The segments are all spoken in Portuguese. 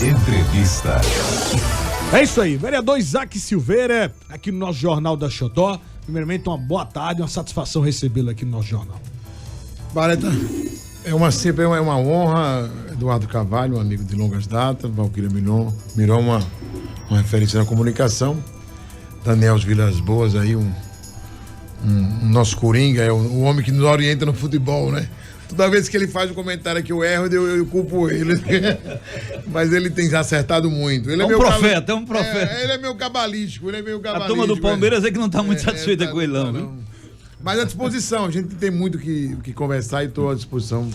Entrevista. É isso aí, vereador Isaac Silveira, aqui no nosso Jornal da Xodó. Primeiramente, uma boa tarde, uma satisfação recebê-lo aqui no nosso jornal. Bareta, sempre é uma honra. Eduardo Carvalho, um amigo de longas datas, Valquíria Miron, uma referência na comunicação. Daniel Vilas Boas aí, um nosso coringa, é o homem que nos orienta no futebol, né? Toda vez que ele faz um comentário que eu erro, eu culpo ele. Mas ele tem acertado muito. Ele é um profeta. Ele é meio cabalístico, A turma do Palmeiras é que não está muito satisfeita com ele, não. Mas à disposição, a gente tem muito que conversar e estou à disposição.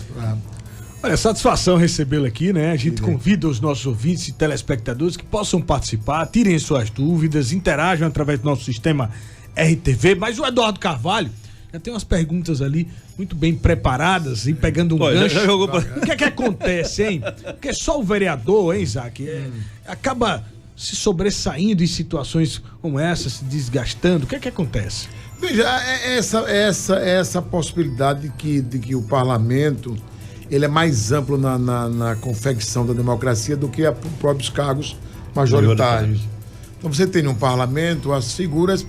Olha, satisfação recebê-lo aqui, né? A gente convida os nossos ouvintes e telespectadores que possam participar, tirem suas dúvidas, interajam através do nosso sistema RTV. Mas o Eduardo Carvalho já tem umas perguntas ali muito bem preparadas e pegando um gancho. O que é que acontece, hein? Porque só o vereador, hein, Isaac, acaba se sobressaindo em situações como essa, se desgastando. O que é que acontece? Veja, essa possibilidade de que o parlamento ele é mais amplo na confecção da democracia do que os próprios cargos majoritários. Então você tem no parlamento as figuras.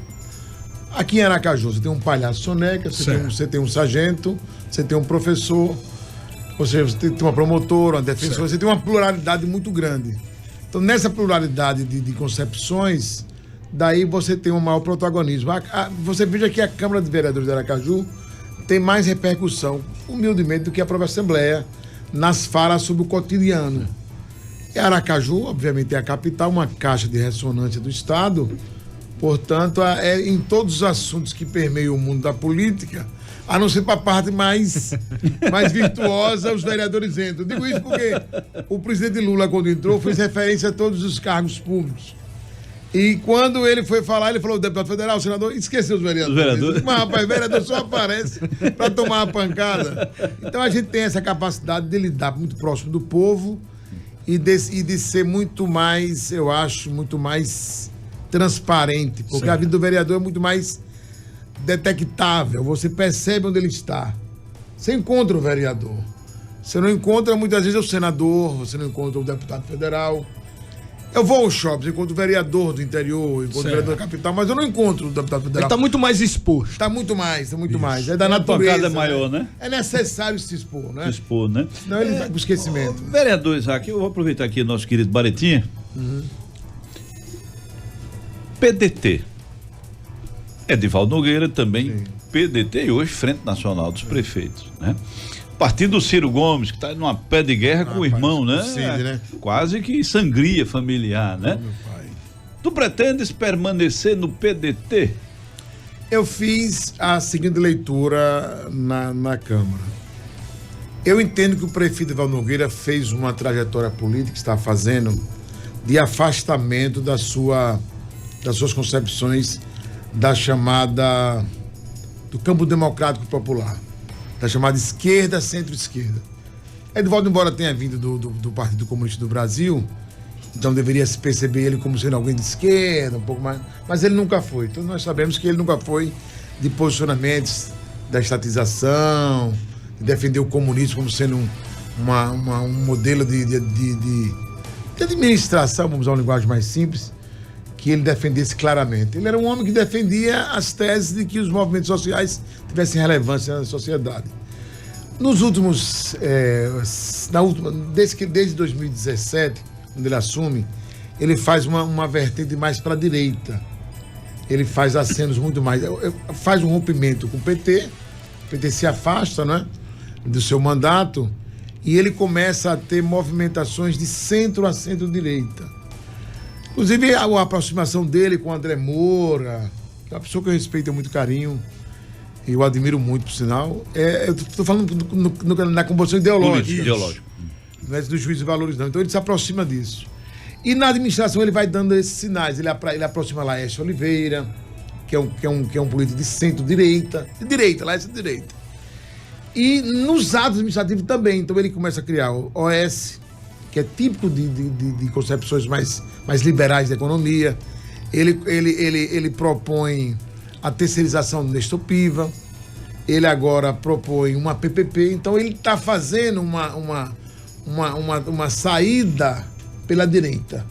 Aqui em Aracaju, você tem um palhaço soneca, você tem um sargento, você tem um professor, ou seja, você tem uma promotora, uma defensora, você tem uma pluralidade muito grande. Então, nessa pluralidade de concepções, daí você tem um maior protagonismo. Você veja que a Câmara de Vereadores de Aracaju tem mais repercussão, humildemente, do que a própria Assembleia, nas falas sobre o cotidiano. E Aracaju, obviamente, é a capital, uma caixa de ressonância do Estado. Portanto, em todos os assuntos que permeiam o mundo da política, a não ser para a parte mais virtuosa, os vereadores entram. Digo isso porque o presidente Lula, quando entrou, fez referência a todos os cargos públicos. E quando ele foi falar, ele falou: deputado federal, senador, esqueceu os vereadores. Mas, rapaz, o vereador só aparece para tomar uma pancada. Então, a gente tem essa capacidade de lidar muito próximo do povo e de ser muito mais, eu acho, muito mais transparente, porque a vida do vereador é muito mais detectável, você percebe onde ele está. Você encontra o vereador, você não encontra muitas vezes o senador, você não encontra o deputado federal. Eu vou aos shoppings, encontro o vereador do interior, encontro o vereador da capital, mas eu não encontro o deputado federal. Ele está muito mais exposto. Está muito mais. É da natureza. A pancada é maior, né? É necessário se expor, né? Se expor, né? Senão ele vai pro esquecimento. Vereador Isaac, eu vou aproveitar aqui nosso querido Baretinha. PDT. Edivaldo Nogueira também, PDT, e hoje Frente Nacional dos Prefeitos, né? Partido Ciro Gomes, que está numa pé de guerra com o irmão, né? Né? Quase que sangria familiar, né? Meu pai. Tu pretendes permanecer no PDT? Eu fiz a seguinte leitura na Câmara. Eu entendo que o prefeito Edivaldo Nogueira fez uma trajetória política que está fazendo de afastamento das suas concepções da chamada do campo democrático popular, da chamada esquerda, centro-esquerda. Edivaldo, embora tenha vindo do Partido Comunista do Brasil, então deveria se perceber ele como sendo alguém de esquerda, um pouco mais, mas ele nunca foi. Então nós sabemos que ele nunca foi de posicionamentos da estatização, de defender o comunismo como sendo um modelo de administração, vamos usar uma linguagem mais simples, que ele defendesse claramente. Ele era um homem que defendia as teses de que os movimentos sociais tivessem relevância na sociedade. Nos últimos, desde 2017, quando ele assume, ele faz uma vertente mais para a direita. Ele faz acenos muito mais, faz um rompimento com o PT se afasta, né, do seu mandato, e ele começa a ter movimentações de centro a centro-direita. Inclusive, a aproximação dele com o André Moura, que é uma pessoa que eu respeito com muito carinho, e eu admiro muito, por sinal. Eu estou falando na composição ideológica. Não é do juízo de valores, não. Então, ele se aproxima disso. E na administração, ele vai dando esses sinais. Ele aproxima Laércio Oliveira, que é um político de centro-direita. Laércio de direita. E nos atos administrativos também. Então, ele começa a criar o OS, que é típico de concepções mais liberais da economia. Ele propõe a terceirização do Nestor Piva, ele agora propõe uma PPP, então ele está fazendo uma saída pela direita.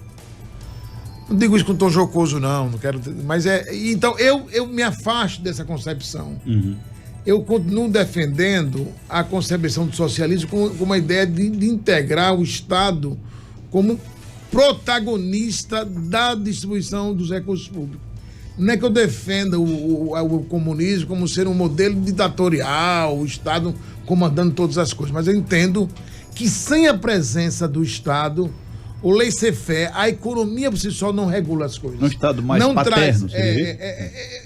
Não digo isso com tom jocoso, não quero. Mas então eu me afasto dessa concepção. Eu continuo defendendo a concepção do socialismo com uma ideia de integrar o Estado como protagonista da distribuição dos recursos públicos. Não é que eu defenda o comunismo como ser um modelo ditatorial, o Estado comandando todas as coisas, mas eu entendo que sem a presença do Estado, o laissez-faire, a economia por si só não regula as coisas. Um Estado mais não paterno,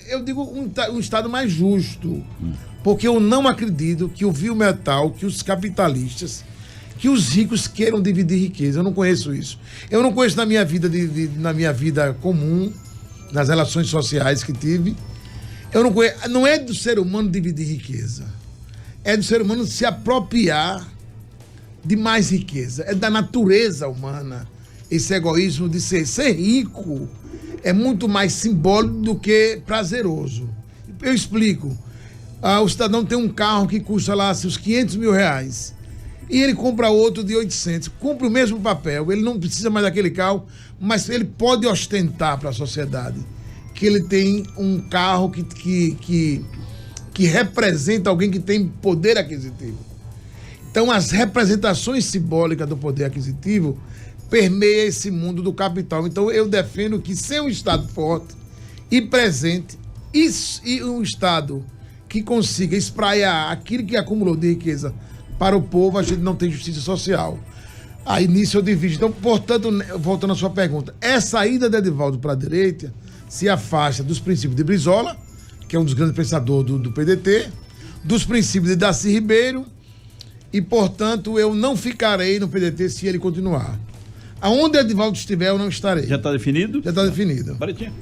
eu digo um Estado mais justo, porque eu não acredito que o vil metal, que os capitalistas, que os ricos queiram dividir riqueza. Eu não conheço isso. Eu não conheço na minha vida, na minha vida comum, nas relações sociais que tive. Eu não conheço. Não é do ser humano dividir riqueza. É do ser humano se apropriar de mais riqueza. É da natureza humana esse egoísmo de ser rico é muito mais simbólico do que prazeroso. Eu explico. O cidadão tem um carro que custa lá seus 500 mil reais. E ele compra outro de 800, cumpre o mesmo papel, ele não precisa mais daquele carro, mas ele pode ostentar para a sociedade que ele tem um carro que representa alguém que tem poder aquisitivo. Então, as representações simbólicas do poder aquisitivo permeiam esse mundo do capital. Então, eu defendo que sem um Estado forte e presente, e um Estado que consiga espraiar aquilo que acumulou de riqueza para o povo, a gente não tem justiça social. Aí nisso eu divido. Então, portanto, voltando à sua pergunta, essa saída de Edivaldo para a direita se afasta dos princípios de Brizola, que é um dos grandes pensadores do PDT, dos princípios de Darcy Ribeiro, e, portanto, eu não ficarei no PDT se ele continuar. Aonde Edivaldo estiver, eu não estarei. Já está definido? Já está definido. Baratinho.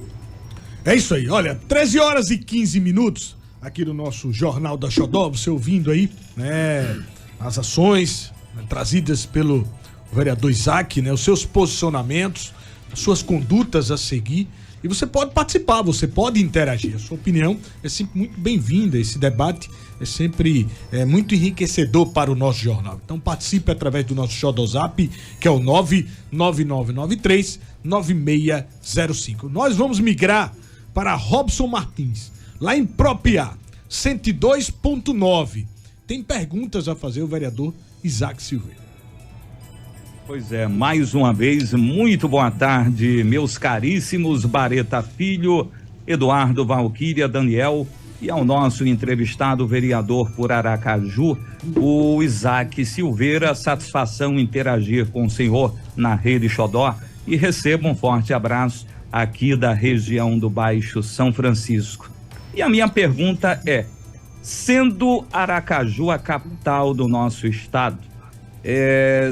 É isso aí. Olha, 13 horas e 15 minutos aqui no nosso Jornal da Xodó, você ouvindo aí, né, as ações, né, trazidas pelo vereador Isaac, né, os seus posicionamentos, as suas condutas a seguir. E você pode participar, você pode interagir. A sua opinião é sempre muito bem-vinda. Esse debate é sempre muito enriquecedor para o nosso jornal. Então participe através do nosso Xodozap, que é o 99993-9605. Nós vamos migrar para Robson Martins, lá em Propiá, 102.9. Tem perguntas a fazer o vereador Isaac Silveira. Pois é, mais uma vez, muito boa tarde, meus caríssimos Bareta Filho, Eduardo Valquíria, Daniel, e ao nosso entrevistado vereador por Aracaju, o Isaac Silveira. Satisfação interagir com o senhor na Rede Xodó e receba um forte abraço aqui da região do Baixo São Francisco. E a minha pergunta é, sendo Aracaju a capital do nosso estado,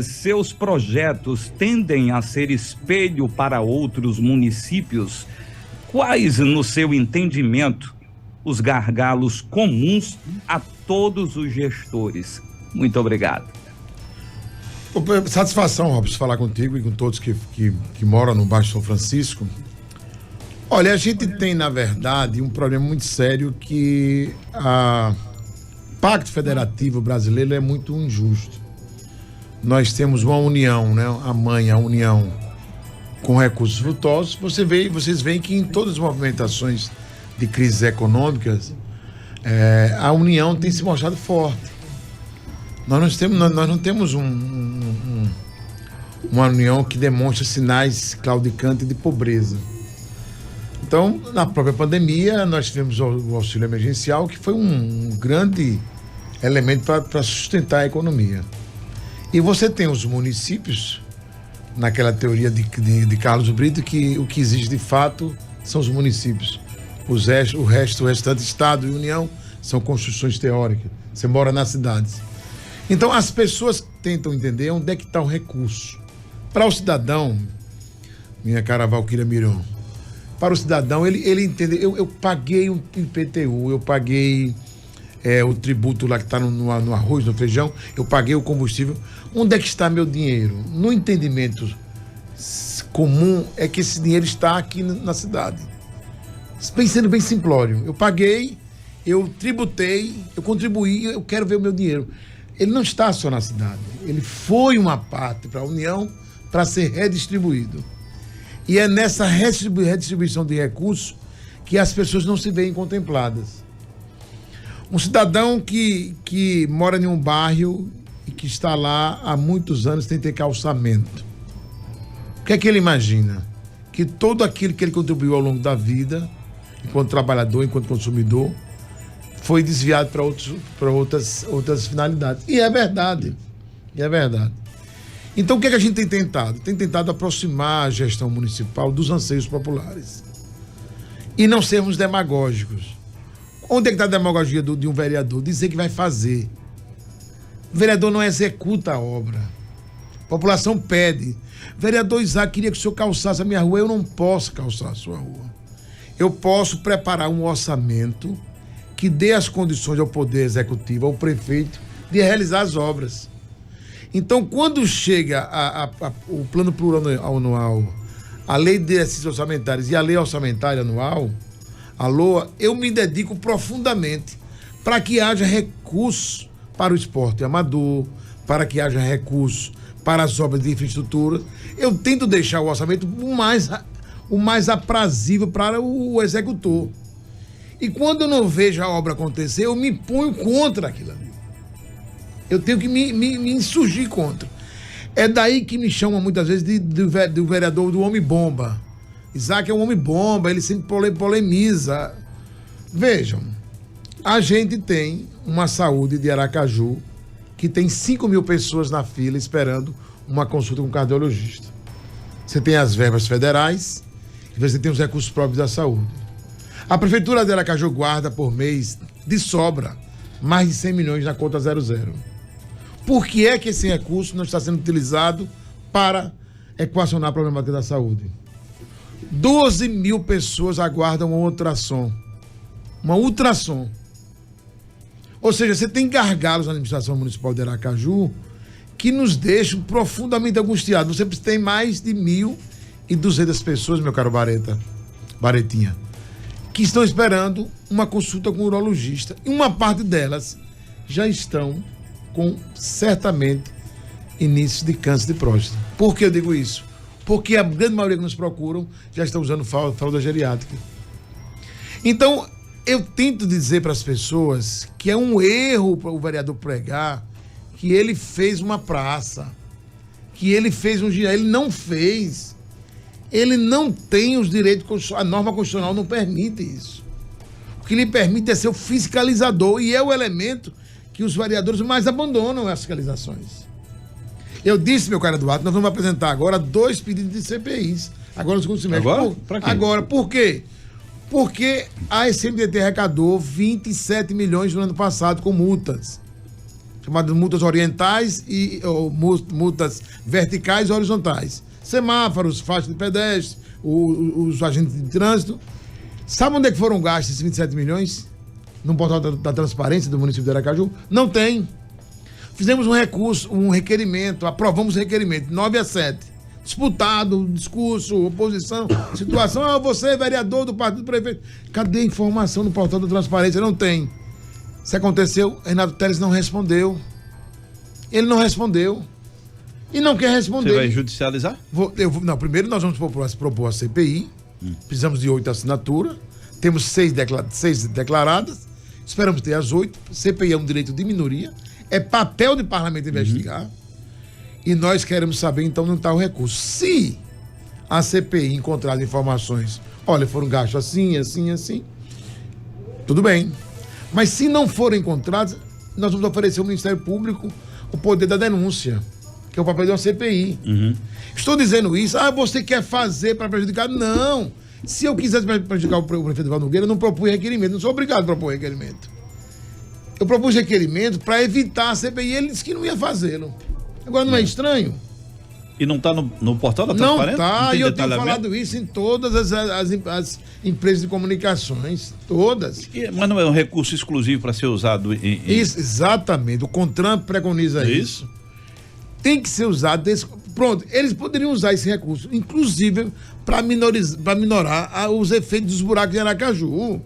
seus projetos tendem a ser espelho para outros municípios? Quais, no seu entendimento, os gargalos comuns a todos os gestores? Muito obrigado. Satisfação, Robson, falar contigo e com todos que moram no Baixo São Francisco. Olha, a gente tem, na verdade, um problema muito sério, que o Pacto Federativo Brasileiro é muito injusto. Nós temos uma união, né? A união com recursos vultosos. Vocês veem que em todas as movimentações de crises econômicas, a união tem se mostrado forte. Nós não temos uma união que demonstra sinais claudicantes de pobreza. Então, na própria pandemia, nós tivemos o auxílio emergencial, que foi um grande elemento para sustentar a economia. E você tem os municípios, naquela teoria de Carlos Brito, que o que existe de fato são os municípios. O restante Estado e União são construções teóricas. Você mora nas cidades. Então as pessoas tentam entender onde é que está o recurso. Para o cidadão, minha cara Valquíria Miron, para o cidadão, ele entende, eu paguei um IPTU, eu paguei o tributo lá que está no arroz, no feijão, eu paguei o combustível. Onde é que está meu dinheiro? No entendimento comum é que esse dinheiro está aqui na cidade. Sendo bem simplório. Eu paguei, eu tributei, eu contribuí, eu quero ver o meu dinheiro. Ele não está só na cidade. Ele foi uma parte para a União, para ser redistribuído. E é nessa redistribuição de recursos que as pessoas não se veem contempladas. Um cidadão que mora em um bairro e que está lá há muitos anos sem ter calçamento. O que é que ele imagina? Que todo aquilo que ele contribuiu ao longo da vida, enquanto trabalhador, enquanto consumidor, foi desviado para outras finalidades. E é verdade. Então, o que é que a gente tem tentado? Tem tentado aproximar a gestão municipal dos anseios populares. E não sermos demagógicos. Onde é que está a demagogia de um vereador? Dizer que vai fazer. O vereador não executa a obra. A população pede. Vereador Isaac, queria que o senhor calçasse a minha rua. Eu não posso calçar a sua rua. Eu posso preparar um orçamento que dê as condições ao Poder Executivo, ao prefeito, de realizar as obras. Então, quando chega o Plano Plurianual, a Lei de Exercícios Orçamentários e a Lei Orçamentária Anual, a LOA, eu me dedico profundamente para que haja recursos para o esporte amador, para que haja recursos para as obras de infraestrutura. Eu tento deixar o orçamento o mais aprazível para o executor. E quando eu não vejo a obra acontecer, eu me ponho contra aquilo ali. Eu tenho que me insurgir contra. É daí que me chamam muitas vezes do vereador do homem-bomba. Isaac é um homem-bomba, ele sempre polemiza. Vejam, a gente tem uma saúde de Aracaju que tem 5.000 pessoas na fila esperando uma consulta com um cardiologista. Você tem as verbas federais e você tem os recursos próprios da saúde. A Prefeitura de Aracaju guarda por mês, de sobra, mais de 100 milhões na conta 00. Por que é que esse recurso não está sendo utilizado para equacionar a problemática da saúde? 12.000 pessoas aguardam uma ultrassom. Uma ultrassom. Ou seja, você tem gargalos na administração municipal de Aracaju que nos deixam profundamente angustiados. Você tem mais de 1.200 pessoas, meu caro Baretinha, que estão esperando uma consulta com um urologista. E uma parte delas já estão com, certamente, início de câncer de próstata. Por que eu digo isso? Porque a grande maioria que nos procuram já está usando fralda geriátrica. Então, eu tento dizer para as pessoas que é um erro o vereador pregar que ele fez uma praça, que ele fez um ginásio. Ele não fez. Ele não tem os direitos, a norma constitucional não permite isso. O que lhe permite é ser o fiscalizador, e é o elemento que os vereadores mais abandonam as fiscalizações. Eu disse, meu caro Eduardo, nós vamos apresentar agora 2 pedidos de CPIs. Agora no segundo semestre. Agora? Pra quê? Agora, por quê? Porque a SMDT arrecadou 27 milhões no ano passado com multas. Chamadas multas orientais ou multas verticais e horizontais. Semáforos, faixas de pedestre, os agentes de trânsito. Sabe onde é que foram gastos esses 27 milhões? No portal da transparência do município de Aracaju? Não tem. Fizemos um requerimento, aprovamos o requerimento, 9-7. Disputado, discurso, oposição, situação. Você é vereador do partido do prefeito. Cadê a informação no portal da transparência? Não tem. Isso aconteceu, Renato Teles não respondeu. Ele não respondeu. E não quer responder. Você vai judicializar? Não, primeiro nós vamos propor a CPI. Precisamos de 8 assinaturas. Temos 6 declaradas. Esperamos ter as 8. CPI é um direito de minoria. É papel do parlamento investigar. E nós queremos saber, então, onde está o recurso. Se a CPI encontrar informações, olha, foram gastos assim, assim, assim, tudo bem. Mas se não forem encontrados, nós vamos oferecer ao Ministério Público o poder da denúncia, que é o papel de uma CPI. Estou dizendo isso, você quer fazer para prejudicar? Não. Se eu quisesse prejudicar o prefeito Valdo Nogueira, eu não propus requerimento, não sou obrigado a propor requerimento. Eu propus requerimento para evitar a CPI, ele disse que não ia fazê-lo. Agora não é estranho? E não está no portal da transparência? Não está, e eu tenho falado isso em todas as empresas de comunicações, todas. Mas não é um recurso exclusivo para ser usado Isso, exatamente, o CONTRAN preconiza isso. Tem que ser usado, pronto, eles poderiam usar esse recurso, inclusive para minorar os efeitos dos buracos de Aracaju.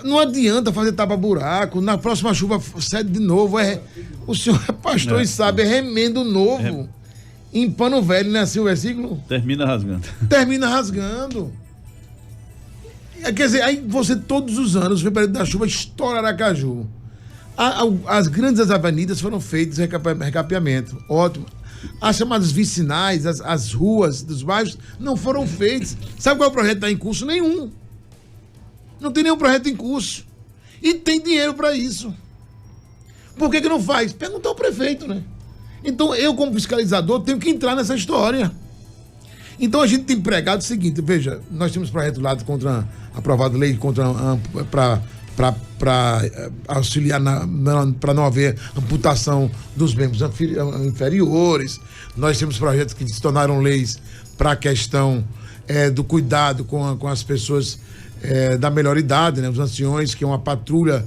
Não adianta fazer tapa-buraco, na próxima chuva cede de novo, o senhor é pastor e sabe, é remendo novo. Em pano velho, não é assim o versículo? Termina rasgando. Termina rasgando. Quer dizer, aí você todos os anos, o período da chuva estoura Aracaju. As grandes avenidas foram feitas recapeamento. Ótimo. As chamadas vicinais, as ruas dos bairros não foram feitas. Sabe qual é o projeto que está em curso? Nenhum. Não tem nenhum projeto em curso. E tem dinheiro para isso. Por que não faz? Perguntar ao prefeito, né? Então eu, como fiscalizador, tenho que entrar nessa história. Então a gente tem pregado o seguinte, veja, nós temos projeto lá contra aprovado lei para auxiliar para não haver amputação dos membros inferiores. Nós temos projetos que se tornaram leis para a questão do cuidado com as pessoas da melhor idade, né, os anciões, que é uma patrulha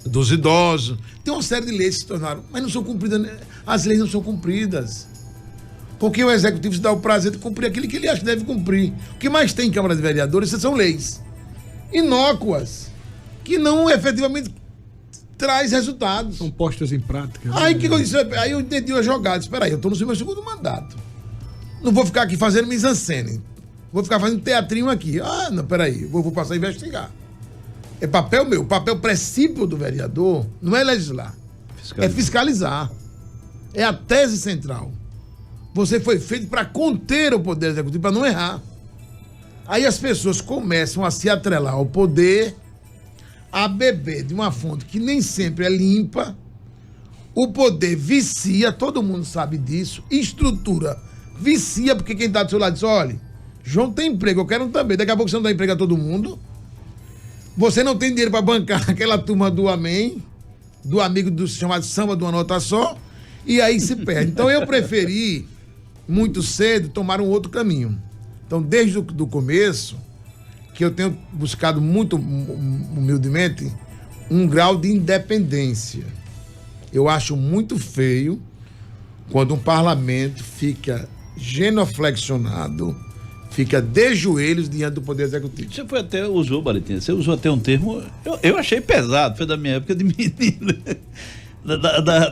dos idosos. Tem uma série de leis que se tornaram, mas não são cumpridas. As leis não são cumpridas. Porque o executivo se dá o prazer de cumprir aquilo que ele acha que deve cumprir. O que mais tem em Câmara de Vereadores são leis inócuas, que não efetivamente traz resultados. São postas em prática. Né? Aí eu entendi a jogada. Espera aí, eu estou no meu segundo mandato. Não vou ficar aqui fazendo mise-en-scène. Vou ficar fazendo teatrinho aqui. Ah, não, peraí, vou passar a investigar. É papel meu. O papel princípio do vereador não é legislar, é fiscalizar. É a tese central. Você foi feito para conter o poder executivo, para não errar. Aí as pessoas começam a se atrelar ao poder, a beber de uma fonte que nem sempre é limpa. O poder vicia, todo mundo sabe disso. Estrutura vicia, porque quem está do seu lado diz, olha, João tem emprego, eu quero um também. Daqui a pouco você não dá emprego a todo mundo. Você não tem dinheiro para bancar aquela turma do Amém, do amigo do chamado samba de uma nota só, e aí se perde. Então eu preferi, muito cedo, tomar um outro caminho. Então, desde o começo, que eu tenho buscado muito humildemente um grau de independência. Eu acho muito feio quando um parlamento fica genuflexionado, fica de joelhos diante do Poder Executivo. Você usou, Baritinha, você usou até um termo, eu achei pesado, foi da minha época de menino,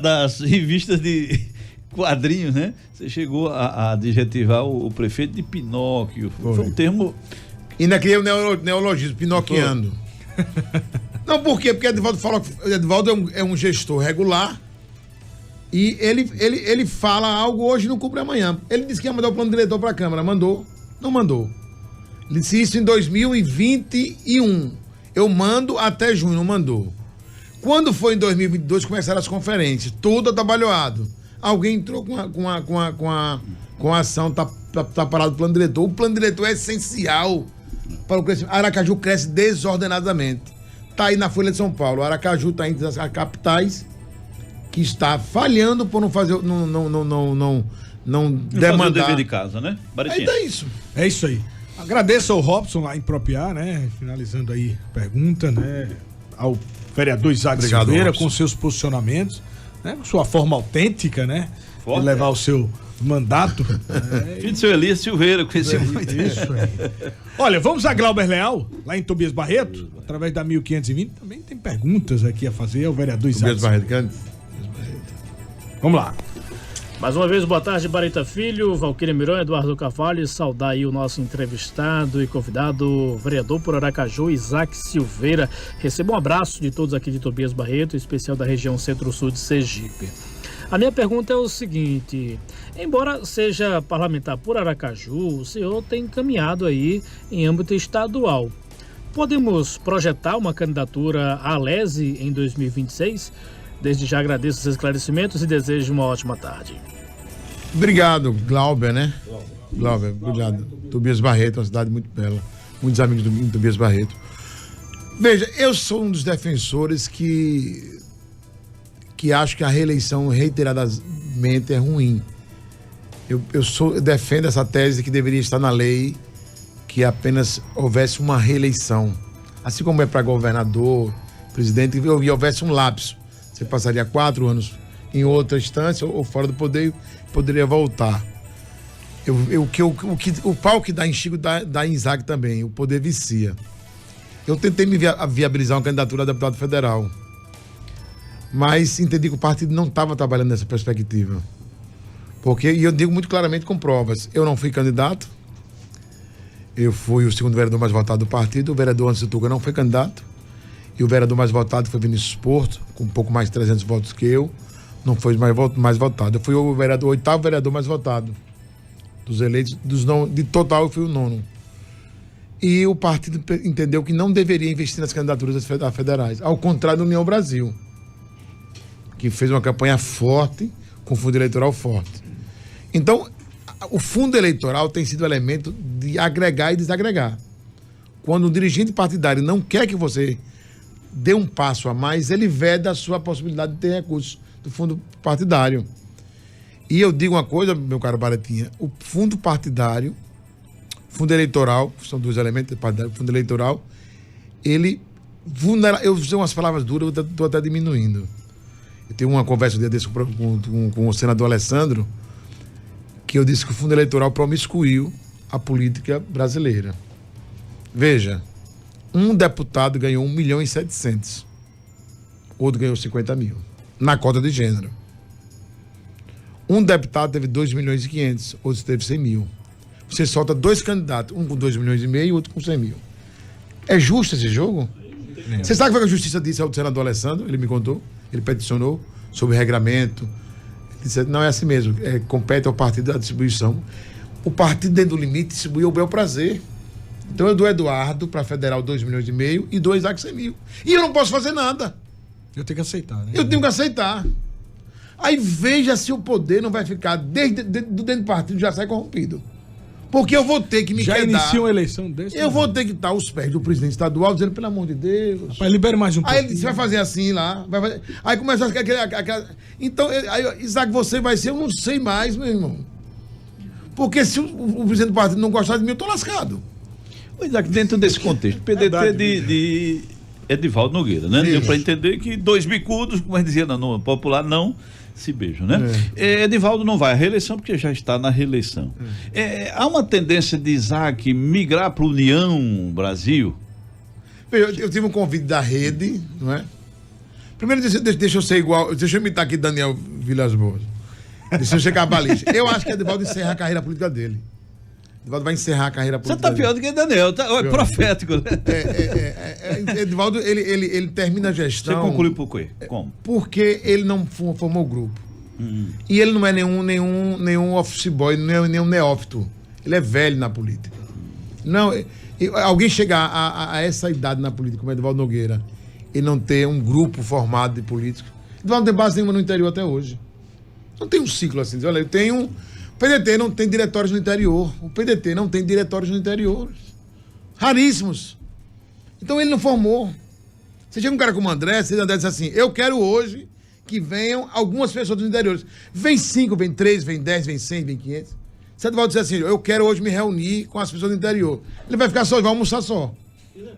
das revistas de quadrinhos, né? Você chegou a adjetivar o prefeito de Pinóquio. Foi um termo... E ainda criei o neologismo, pinoquiano. Não, por quê? Porque Edivaldo fala que Edivaldo é um gestor regular e ele fala algo hoje e não cumpre amanhã. Ele disse que ia mandar o plano diretor para a Câmara. Mandou? Não mandou. Ele disse isso em 2021. Eu mando até junho, não mandou. Quando foi em 2022, começaram as conferências, tudo atabalhoado. Alguém entrou com a ação, tá parado o plano diretor. O plano diretor é essencial para o crescimento. Aracaju cresce desordenadamente. Está aí na Folha de São Paulo. Aracaju está entre as capitais que está falhando por não fazer, não demandar. O dever de casa, né? Aí tá isso. É isso aí. Agradeço ao Robson lá em Propiar, né? Finalizando aí a pergunta, né? Ao vereador Isaac Silveira, Robson, com seus posicionamentos, né? Sua forma autêntica, né? Forte, de levar o seu mandato. Filho do seu Elias Silveira, conheci muito. Isso aí. Olha, vamos a Glauber Leal, lá em Tobias Barreto, através da 1520. Também tem perguntas aqui a fazer ao vereador Isaac Silveira. Vamos lá. Mais uma vez, boa tarde, Bareta Filho, Valquíria Mirão, Eduardo Carvalho, saudar aí o nosso entrevistado e convidado, vereador por Aracaju, Isaac Silveira. Receba um abraço de todos aqui de Tobias Barreto, em especial da região centro-sul de Sergipe. A minha pergunta é o seguinte: embora seja parlamentar por Aracaju, o senhor tem caminhado aí em âmbito estadual. Podemos projetar uma candidatura à Alese em 2026? Desde já agradeço os esclarecimentos e desejo uma ótima tarde. Obrigado, Glauber, né? Glauber, obrigado. Tobias Barreto, uma cidade muito bela. Muitos amigos do Tobias Barreto. Veja, eu sou um dos defensores que acho que a reeleição reiteradamente é ruim. Eu defendo essa tese que deveria estar na lei, que apenas houvesse uma reeleição. Assim como é para governador, presidente, e houvesse um lapso. Você passaria 4 anos em outra instância ou fora do poder e poderia voltar. O pau que dá em Chico dá em Isaac também. O poder vicia. Eu tentei me viabilizar uma candidatura a deputado federal, mas entendi que o partido não estava trabalhando nessa perspectiva. E eu digo muito claramente com provas. Eu não fui candidato. Eu fui o segundo vereador mais votado do partido. O vereador Anderson Tuga não foi candidato. E o vereador mais votado foi Vinícius Porto, com um pouco mais de 300 votos que eu. Não foi mais votado. Eu fui o oitavo vereador mais votado. Dos eleitos, de total eu fui o 9º. E o partido entendeu que não deveria investir nas candidaturas federais. Ao contrário do União Brasil, que fez uma campanha forte, com fundo eleitoral forte. Então, o fundo eleitoral tem sido elemento de agregar e desagregar. Quando um dirigente partidário não quer que você dê um passo a mais, ele veda a sua possibilidade de ter recursos do fundo partidário. E eu digo uma coisa, meu caro Baretinha, o fundo partidário, fundo eleitoral, são dois elementos partidário, fundo eleitoral, ele vulnera, eu usei umas palavras duras, eu estou até diminuindo. Eu tenho uma conversa um dia desse com o senador Alessandro, que eu disse que o fundo eleitoral promiscuiu a política brasileira. Veja, um deputado ganhou 1.700.000, outro ganhou 50 mil, na cota de gênero. Um deputado teve 2.500.000, outro teve 100 mil. Você solta dois candidatos, um com 2,5 milhões e outro com 100 mil. É justo esse jogo? Você sabe o que a justiça disse ao senador Alessandro? Ele me contou, ele peticionou sobre regramento. Ele disse, não é assim mesmo, compete ao partido a distribuição. O partido, dentro do limite, distribuiu o bel prazer. Então eu dou Eduardo para federal 2,5 milhões e do Isaac 100 mil. E eu não posso fazer nada. Eu tenho que aceitar, né? Eu tenho que aceitar. Aí veja se o poder não vai ficar, dentro do partido, já sai corrompido. Porque eu vou ter que me já quedar. inicia uma eleição desse? Eu vou ter que estar aos pés do presidente estadual, dizendo, pelo amor de Deus. Rapaz, libera mais um pouco. Aí ele disse, vai fazer assim lá. Aí começa aquela. Então, aí, Isaac, você vai ser, eu não sei mais, meu irmão. Porque se o presidente do partido não gostar de mim, eu tô lascado. Isaac, dentro desse contexto, PDT de Edivaldo Nogueira, né? Deu para entender que dois bicudos, como a gente dizia no popular, não se beijam, né? Edivaldo não vai à reeleição porque já está na reeleição. Há uma tendência de Isaac migrar para a União Brasil? Eu tive um convite da Rede, não é? Primeiro, deixa eu ser igual, deixa eu imitar aqui Daniel Vilas Boas. Deixa eu ser cabalista. Eu acho que Edivaldo encerra a carreira política dele. Edivaldo vai encerrar a carreira política. Você tá pior do que Daniel, é profético, né? Edivaldo, ele termina a gestão. Você conclui por quê? Como? Porque ele não formou grupo. E ele não é nenhum office boy, não é nenhum neófito. Ele é velho na política. Não, alguém chegar a essa idade na política, como Edivaldo Nogueira, e não ter um grupo formado de políticos. Edivaldo não tem base nenhuma no interior até hoje. Não tem um ciclo assim. Olha, eu tenho. O PDT não tem diretórios no interior. O PDT não tem diretórios no interior. Raríssimos. Então ele não formou. Você chega um cara como o André diz assim, eu quero hoje que venham algumas pessoas dos interiores. Vem 5, vem 3, vem 10, vem 100, vem 500. Você vai dizer assim, eu quero hoje me reunir com as pessoas do interior. Ele vai ficar só, vai almoçar só.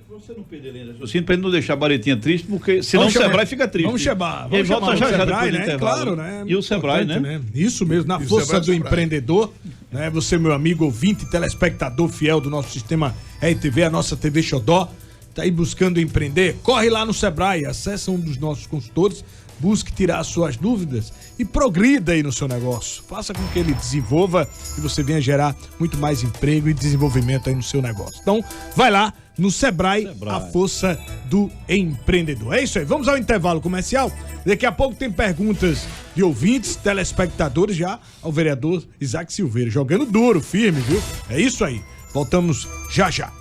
Você não perder ele raciocínio para ele não deixar a Baretinha triste, porque senão o Sebrae fica triste. Vamos chamar. Ele volta já Sebrae, depois do intervalo. Claro, né? E o Sebrae, né? Isso mesmo, na força do empreendedor, né? Você, meu amigo ouvinte, telespectador fiel do nosso sistema RTV, a nossa TV Xodó, tá aí buscando empreender, corre lá no Sebrae, acessa um dos nossos consultores, busque tirar as suas dúvidas e progrida aí no seu negócio. Faça com que ele desenvolva e você venha gerar muito mais emprego e desenvolvimento aí no seu negócio. Então, vai lá no Sebrae, a força do empreendedor. É isso aí, vamos ao intervalo comercial. Daqui a pouco tem perguntas de ouvintes, telespectadores já ao vereador Isaac Silveira, jogando duro, firme, viu? É isso aí, voltamos já já.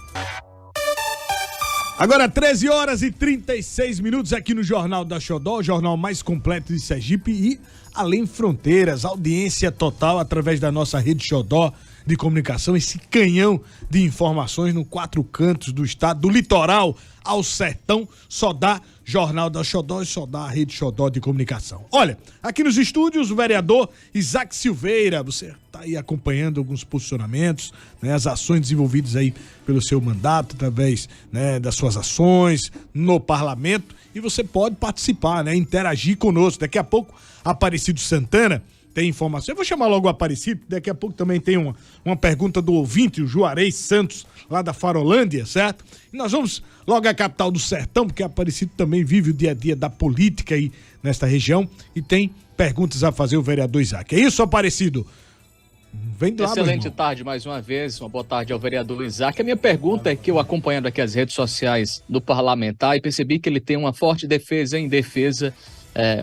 Agora 13h36 aqui no Jornal da Xodó, o jornal mais completo de Sergipe e além fronteiras, audiência total através da nossa rede Xodó de comunicação, esse canhão de informações no 4 cantos do estado, do litoral ao sertão, só dá Jornal da Xodó e só dá a rede Xodó de comunicação. Olha, aqui nos estúdios o vereador Isaac Silveira, você está aí acompanhando alguns posicionamentos, né, as ações desenvolvidas aí pelo seu mandato, através, né, das suas ações no parlamento, e você pode participar, né, interagir conosco. Daqui a pouco, Aparecido Santana tem informação. Eu vou chamar logo o Aparecido, daqui a pouco também tem uma pergunta do ouvinte, o Juarez Santos, lá da Farolândia, certo? E nós vamos logo à capital do sertão, porque Aparecido também vive o dia a dia da política aí nesta região e tem perguntas a fazer o vereador Isaac. É isso, Aparecido? Vem lá, excelente tarde mais uma vez, uma boa tarde ao vereador Isaac. A minha pergunta é que eu acompanhando aqui as redes sociais do parlamentar e percebi que ele tem uma forte defesa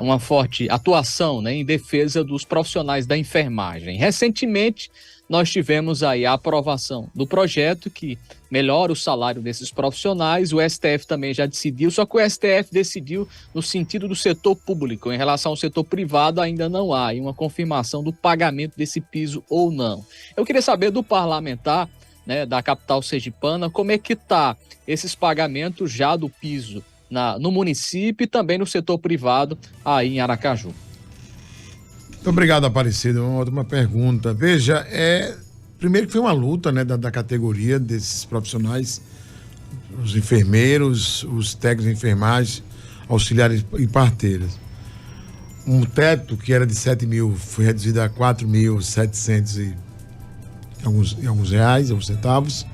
uma forte atuação, né, em defesa dos profissionais da enfermagem. Recentemente, nós tivemos aí a aprovação do projeto que melhora o salário desses profissionais. O STF também já decidiu, só que o STF decidiu no sentido do setor público. Em relação ao setor privado, ainda não há uma confirmação do pagamento desse piso ou não. Eu queria saber do parlamentar, né, da capital sergipana, como é que está esses pagamentos já do piso no município e também no setor privado aí em Aracaju. Muito obrigado, Aparecido. Uma ótima pergunta. Veja, primeiro que foi uma luta, né, da categoria desses profissionais, os enfermeiros, os técnicos de enfermagem, auxiliares e parteiras. Um teto que era de 7 mil foi reduzido a 4.700 e alguns reais, alguns centavos.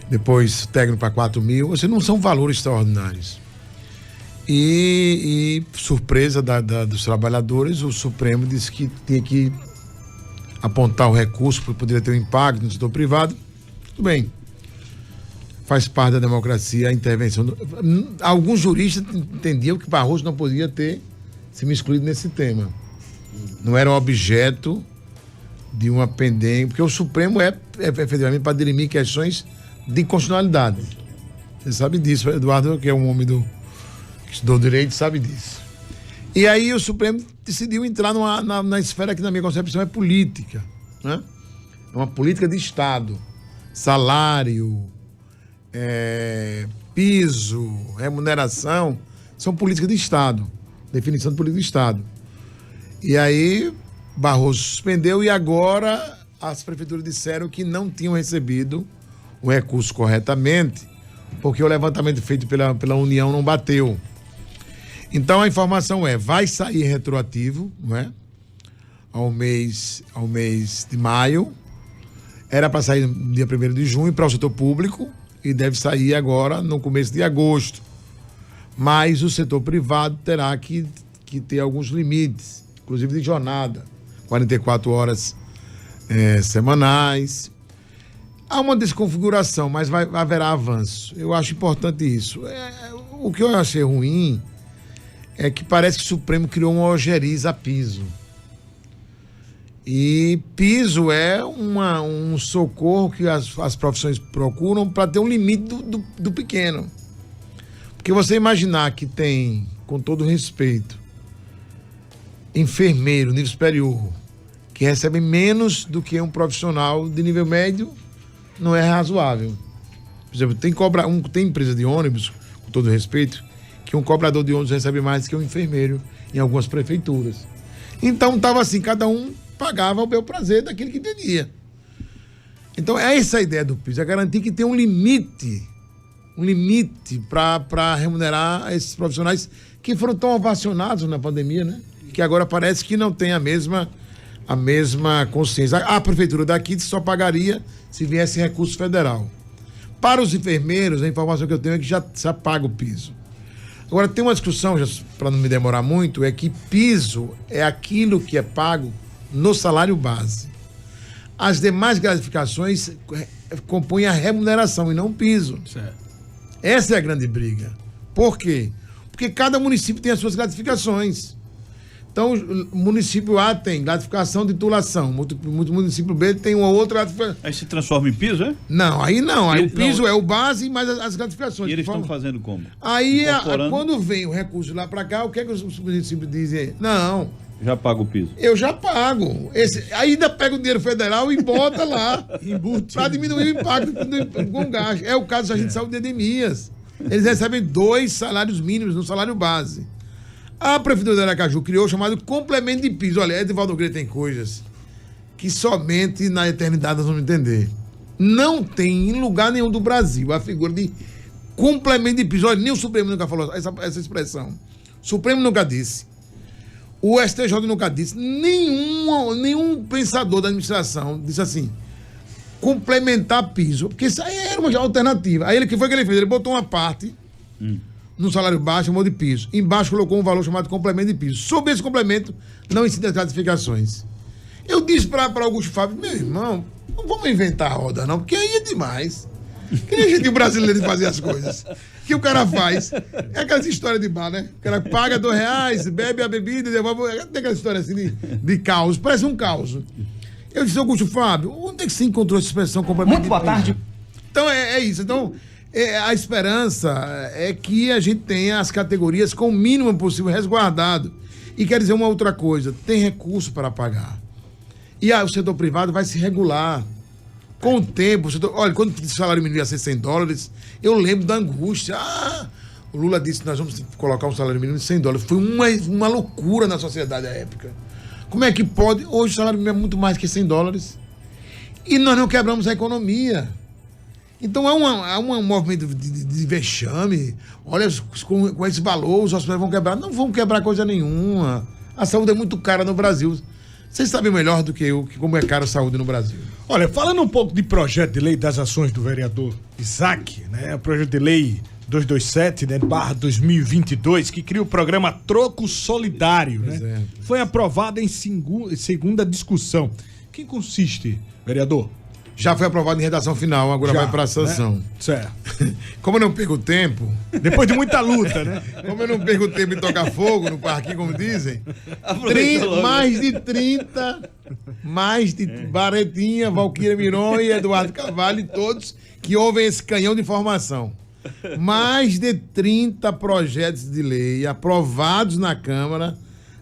Depois técnico para 4 mil. Ou seja, não são valores extraordinários. E surpresa dos trabalhadores, o Supremo disse que tinha que apontar o recurso para poder ter um impacto no setor privado. Tudo bem. Faz parte da democracia a intervenção. Alguns juristas entendiam que Barroso não podia ter se excluído nesse tema. Não era objeto de uma pendência, porque o Supremo é efetivamente para dirimir questões de constitucionalidade. Você sabe disso, Eduardo, que é um homem que estudou direito, sabe disso. E aí o Supremo decidiu entrar na esfera que, na minha concepção, é política, né? É uma política de Estado. Salário, piso, remuneração, são políticas de Estado. Definição de política de Estado. E aí Barroso suspendeu e agora as prefeituras disseram que não tinham recebido o recurso corretamente, porque o levantamento feito pela União não bateu. Então a informação vai sair retroativo, não é? Ao mês de maio. Era para sair no dia 1º de junho para o setor público e deve sair agora no começo de agosto. Mas o setor privado terá que ter alguns limites, inclusive de jornada, 44 horas semanais. Há uma desconfiguração, mas haverá avanço. Eu acho importante isso. O que eu achei ruim é que parece que o Supremo criou uma ojeriza a piso. E piso é um socorro que as profissões procuram para ter um limite do pequeno. Porque você imaginar que tem, com todo respeito, enfermeiro, nível superior, que recebe menos do que um profissional de nível médio, não é razoável. Por exemplo, tem empresa de ônibus, com todo respeito, que um cobrador de ônibus recebe mais que um enfermeiro em algumas prefeituras. Então estava assim, cada um pagava o bel prazer daquilo que entendia. Então essa a ideia do piso, é garantir que tem um limite para remunerar esses profissionais que foram tão ovacionados na pandemia, né? Que agora parece que não tem a mesma consciência. A prefeitura daqui só pagaria se viesse recurso federal. Para os enfermeiros, a informação que eu tenho é que já paga o piso. Agora, tem uma discussão, para não me demorar muito, é que piso é aquilo que é pago no salário base. As demais gratificações compõem a remuneração e não o piso. Certo. Essa é a grande briga. Por quê? Porque cada município tem as suas gratificações. Então, o município A tem gratificação de titulação, o município B tem uma outra gratificação. Aí se transforma em piso, é? Não, aí não. Aí o piso é o base, mais as gratificações. E eles estão fazendo como? Aí, quando vem o recurso lá para cá, o que é que os municípios dizem? Não. Já paga o piso. Eu já pago. Aí ainda pega o dinheiro federal e bota lá, para diminuir o impacto com gasto. É o caso da gente saúde de Edemias. Eles recebem 2 salários mínimos no salário base. A Prefeitura de Aracaju criou o chamado complemento de piso. Olha, Edivaldo Nogueira tem coisas que somente na eternidade nós vamos entender. Não tem em lugar nenhum do Brasil a figura de complemento de piso. Olha, nem o Supremo nunca falou essa expressão. O Supremo nunca disse. O STJ nunca disse, nenhum pensador da administração disse assim, complementar piso, porque isso aí era uma alternativa. Aí o que foi que ele fez? Ele botou uma parte no salário baixo, chamou de piso. Embaixo colocou um valor chamado complemento de piso. Sobre esse complemento, não incide as gratificações. Eu disse para Augusto Fábio, meu irmão, não vamos inventar a roda não, porque aí é demais. Que nem jeitinho brasileiro de fazer as coisas. Que o cara faz. É aquelas histórias de bar, né? O cara paga R$2, bebe a bebida e devolve. Tem aquela história assim de caos. Parece um caos. Eu disse, Augusto Fábio, onde é que você encontrou essa expressão complemento? Muito boa tarde. Então é isso. Então, a esperança é que a gente tenha as categorias com o mínimo possível resguardado. E quer dizer uma outra coisa, tem recurso para pagar. E o setor privado vai se regular. Com o tempo, olha, quando o salário mínimo ia ser $100, eu lembro da angústia. O Lula disse que nós vamos colocar um salário mínimo de $100. Foi uma loucura na sociedade à época. Como é que pode? Hoje o salário mínimo é muito mais que $100. E nós não quebramos a economia. Então é um movimento de vexame. Olha, com esse valor, os hospitais vão quebrar. Não vão quebrar coisa nenhuma. A saúde é muito cara no Brasil. Vocês sabem melhor do que eu como é cara a saúde no Brasil. Olha, falando um pouco de projeto de lei das ações do vereador Isaac, né? O projeto de lei 227, né, /2022, que cria o programa Troco Solidário, né? Foi aprovado em segunda discussão. Quem consiste, vereador? Já foi aprovado em redação final, agora vai para a sanção. Né? Certo. Como eu não perco tempo... Depois de muita luta, né? Como eu não perco tempo em tocar fogo no parquinho, como dizem, mais de Baretinha, Valquíria Miron e Eduardo Carvalho, e todos que ouvem esse canhão de informação. Mais de 30 projetos de lei aprovados na Câmara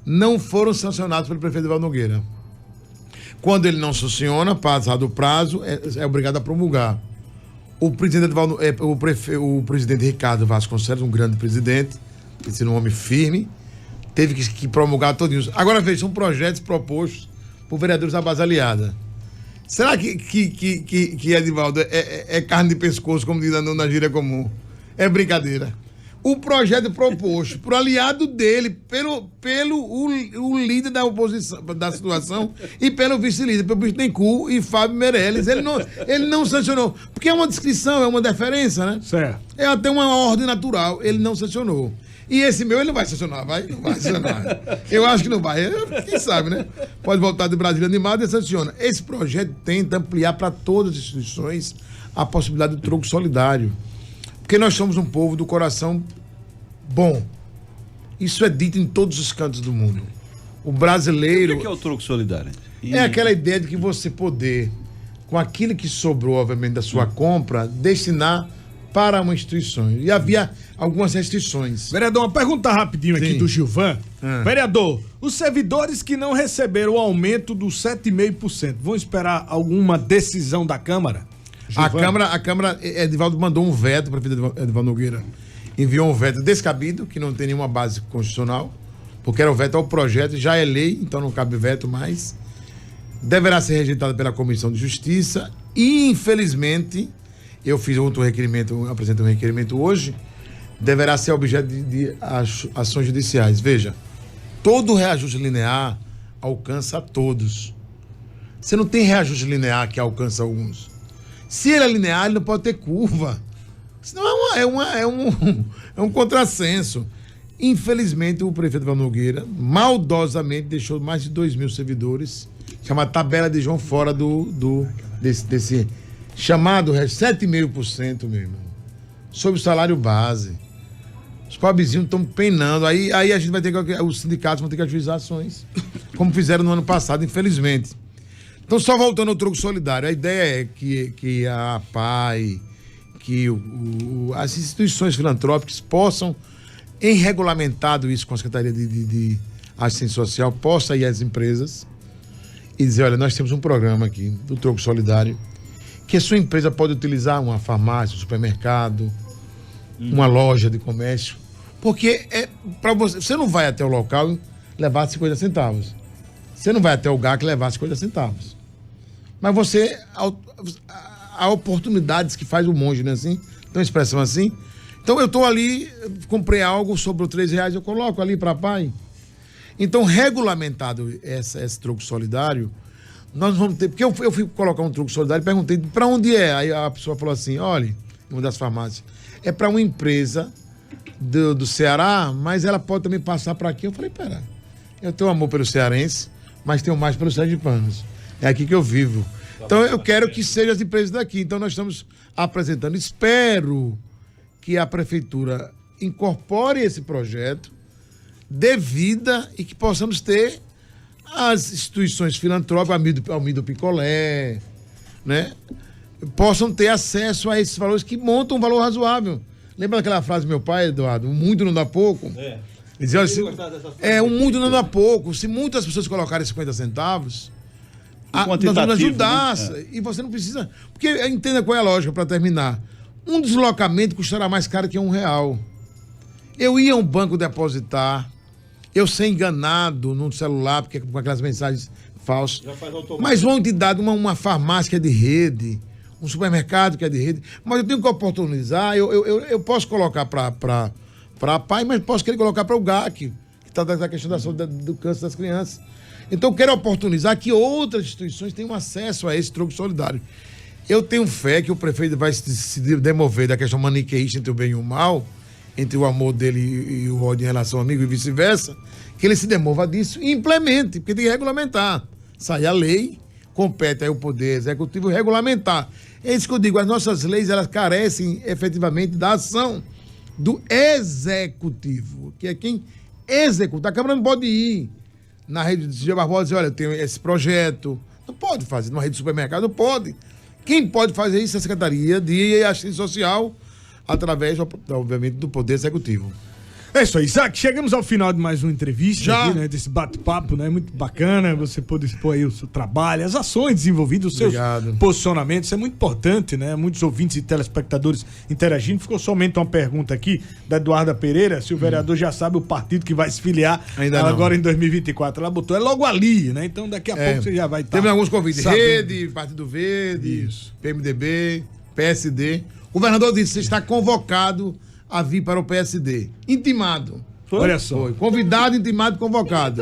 não foram sancionados pelo prefeito Edivaldo Nogueira. Quando ele não sanciona, passado o prazo, é obrigado a promulgar. O presidente o presidente Ricardo Vasconcelos, um grande presidente, sendo um homem firme, teve que promulgar todinhos. Agora veja, são projetos propostos por vereadores da base aliada. Será que Edivaldo é carne de pescoço, como diz na gíria comum? É brincadeira. O projeto proposto por aliado dele, pelo o líder da oposição, da situação, e pelo vice-líder, pelo Bittencourt e Fábio Meirelles, ele não sancionou. Porque é uma descrição, é uma deferência, né? Certo. É até uma ordem natural, ele não sancionou. E esse meu, ele não vai sancionar, vai? Não vai sancionar. Eu acho que não vai. Quem sabe, né? Pode voltar de Brasília animado e sanciona. Esse projeto tenta ampliar para todas as instituições a possibilidade do troco solidário. Porque nós somos um povo do coração bom. Isso é dito em todos os cantos do mundo. O brasileiro... O que é o troco solidário? É aquela ideia de que você poder, com aquilo que sobrou, obviamente, da sua compra, destinar para uma instituição. E havia algumas restrições. Vereador, uma pergunta rapidinho aqui do Gilvan. Vereador, os servidores que não receberam o aumento dos 7,5% vão esperar alguma decisão da Câmara? A Câmara, Edivaldo mandou um veto para o prefeito Edivaldo Nogueira. Enviou um veto descabido, que não tem nenhuma base constitucional, porque era o veto ao projeto, já é lei, então não cabe veto mais. Deverá ser rejeitado pela Comissão de Justiça e, infelizmente, eu fiz outro requerimento, apresentei um requerimento hoje, deverá ser objeto de ações judiciais. Veja, todo reajuste linear alcança a todos. Você não tem reajuste linear que alcança alguns. Se ele é linear, ele não pode ter curva. Senão é um contrassenso. Infelizmente, o prefeito Edivaldo Nogueira maldosamente deixou mais de 2.000 servidores, chamada tabela de João, fora desse chamado 7,5%, meu irmão, sobre o salário base. Os pobrezinhos estão penando. Aí a gente vai ter que, os sindicatos vão ter que ajuizar ações, como fizeram no ano passado, infelizmente. Então, só voltando ao troco solidário, a ideia é que a APAI, que as instituições filantrópicas possam, em regulamentado isso com a Secretaria de Assistência Social, possa ir às empresas e dizer, olha, nós temos um programa aqui do troco solidário, que a sua empresa pode utilizar uma farmácia, um supermercado, uma loja de comércio, porque para você não vai até o local levar 50 centavos. Você não vai até o GAC levar 50 centavos. Mas você, há oportunidades que faz o monge, né? Assim, tem uma expressão assim. Então eu estou ali, comprei algo, sobrou R$3, eu coloco ali para pai. Então, regulamentado esse troco solidário, nós vamos ter... Porque eu fui colocar um troco solidário e perguntei para onde é. Aí a pessoa falou assim, olha, uma das farmácias, é para uma empresa do Ceará, mas ela pode também passar para aqui. Eu falei, pera, eu tenho amor pelos cearenses, mas tenho mais pelos sergipanos. É aqui que eu vivo. Então eu quero que sejam as empresas daqui. Então nós estamos apresentando. Espero que a prefeitura incorpore esse projeto, dê vida e que possamos ter as instituições filantrópicas, Almido Picolé, né? Possam ter acesso a esses valores que montam um valor razoável. Lembra daquela frase do meu pai, Eduardo? O muito não dá pouco? Ele dizia assim, o muito não dá pouco. Se muitas pessoas colocarem 50 centavos, nós vamos ajudar. Né? E você não precisa... Porque entenda qual é a lógica, para terminar. Um deslocamento custará mais caro que R$1. Eu ia a um banco depositar, eu ser enganado num celular, porque com aquelas mensagens falsas. Mas uma entidade, uma farmácia que é de rede, um supermercado que é de rede, mas eu tenho que oportunizar, eu posso colocar para a PAI, mas posso querer colocar para o GAC, que está da questão da saúde do câncer das crianças. Então eu quero oportunizar que outras instituições tenham acesso a esse troco solidário. Eu tenho fé que o prefeito vai se demover da questão maniqueísta entre o bem e o mal, entre o amor dele e o ódio em relação ao amigo e vice-versa, que ele se demova disso e implemente, porque tem que regulamentar. Sai a lei, compete aí o poder executivo regulamentar. É isso que eu digo, as nossas leis, elas carecem efetivamente da ação do executivo, que é quem executa. A Câmara não pode ir na rede de Cidade Barbosa e dizer, olha, eu tenho esse projeto. Não pode fazer numa rede de supermercado, não pode. Quem pode fazer isso é a Secretaria de Assistência Social, através, obviamente, do Poder Executivo. É isso aí, Isaac. Chegamos ao final de mais uma entrevista já aqui, né, desse bate-papo, né? Muito bacana você poder expor aí o seu trabalho, as ações desenvolvidas, os seus posicionamentos. Isso é muito importante, né? Muitos ouvintes e telespectadores interagindo. Ficou somente uma pergunta aqui da Eduarda Pereira, se o vereador já sabe o partido que vai se filiar agora em 2024. Ela botou, é logo ali, né? Então daqui a pouco você já vai estar. Teve alguns convites. Sabendo. Rede, Partido Verde, isso. PMDB, PSD. O governador disse, você está convocado a vir para o PSD. Intimado. Foi? Olha só. Foi. Convidado, intimado, convocado.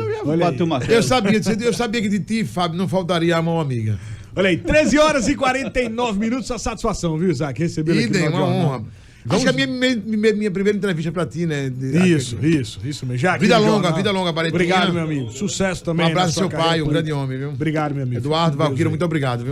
Eu sabia que de ti, Fábio, não faltaria a mão amiga. Olha aí, 13h49, sua satisfação, viu, Isaac? Receber aqui no uma honra. Acho que é a minha primeira entrevista pra ti, né? Isso mesmo. Já vida longa, Baretinha. Obrigado, meu amigo. Sucesso também. Um abraço ao seu pai, um grande homem, viu? Obrigado, meu amigo. Eduardo Valquírio, muito obrigado, viu?